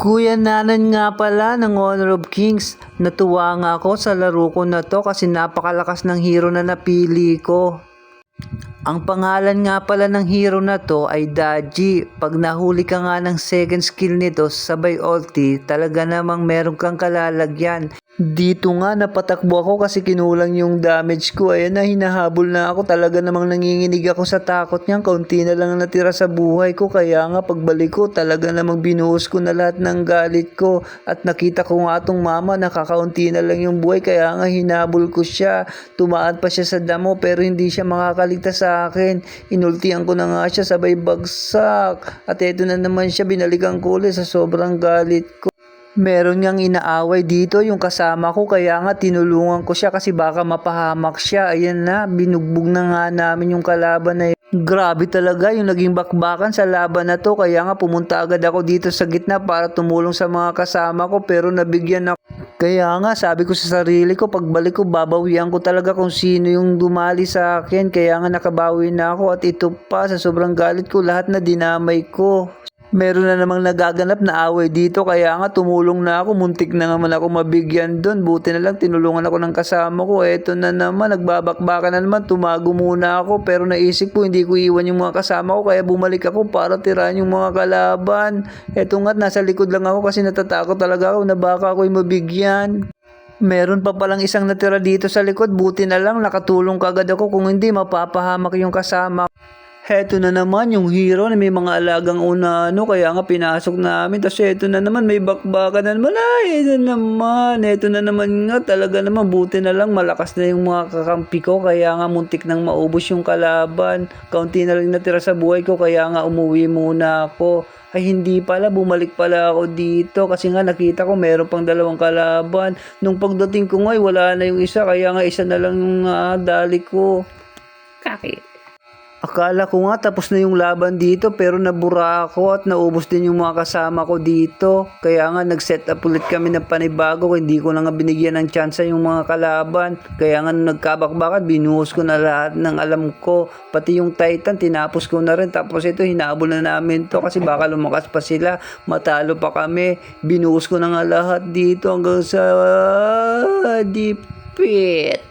Kuya Nanan nga pala ng Honor of Kings. Natuwa nga ako sa laro ko na to kasi napakalakas ng hero na napili ko. Ang pangalan nga pala ng hero na to ay Daji. Pag nahuli ka nga ng second skill nito sabay ulti, talaga namang meron kang kalalagyan. Dito nga napatakbo ako kasi kinulang yung damage ko. Ayan na, hinahabol na ako. Talaga namang nanginginig ako sa takot niyan. Kaunti na lang natira sa buhay ko. Kaya nga pagbalik ko, talaga namang binuhos ko na lahat ng galit ko. At nakita ko nga itong mama, nakakaunti na lang yung buhay. Kaya nga hinabol ko siya. Tumaan pa siya sa damo pero hindi siya makakaligtas sa akin. Inultihan ko na nga siya, sabay bagsak. At eto na naman siya, binalikan ko ulit sa sobrang galit ko. Meron ngang inaaway dito yung kasama ko, kaya nga tinulungan ko siya kasi baka mapahamak siya. Ayan na, binugbog na nga namin yung kalaban na yun. Grabe talaga yung naging bakbakan sa laban na to, kaya nga pumunta agad ako dito sa gitna para tumulong sa mga kasama ko pero nabigyan ako. Kaya nga sabi ko sa sarili ko, pagbalik ko babawian ko talaga kung sino yung dumali sa akin. Kaya nga nakabawi na ako at ito pa, sa sobrang galit ko lahat na dinamay ko. Meron na namang nagaganap na away dito kaya nga tumulong na ako. Muntik na naman ako mabigyan doon. Buti na lang tinulungan ako ng kasama ko. Eto na naman, nagbabakbakan na naman. Tumago muna ako pero naisip ko hindi ko iwan yung mga kasama ko kaya bumalik ako para tirahan yung mga kalaban. Eto nga, nasa likod lang ako kasi natatakot talaga ako na baka ako'y mabigyan. Meron pa palang isang natira dito sa likod. Buti na lang nakatulong kagad ako, kung hindi mapapahamak yung kasama. Heto na naman yung hero na may mga alagang unano kaya nga pinasok namin. Tapos heto na naman may bakbakan na naman. Ay, heto na naman nga talaga naman. Buti na lang malakas na yung mga kakampi ko kaya nga muntik nang maubos yung kalaban. Kaunti na lang natira sa buhay ko kaya nga umuwi muna ako. Ay hindi pala, bumalik pala ako dito kasi nga nakita ko meron pang dalawang kalaban. Nung pagdating ko nga wala na yung isa kaya nga isa na lang yung dali ko. Kaki. Akala ko nga tapos na yung laban dito pero nabura ako at naubos din yung mga kasama ko dito. Kaya nga nag-set up ulit kami ng panibago, hindi ko na nga binigyan ng tsansa yung mga kalaban. Kaya nga nung nagkabakbakan, binuhos ko na lahat ng alam ko. Pati yung Titan, tinapos ko na rin. Tapos ito, hinabol na namin to kasi baka lumakas pa sila. Matalo pa kami. Binuhos ko na nga lahat dito hanggang sa deep pit.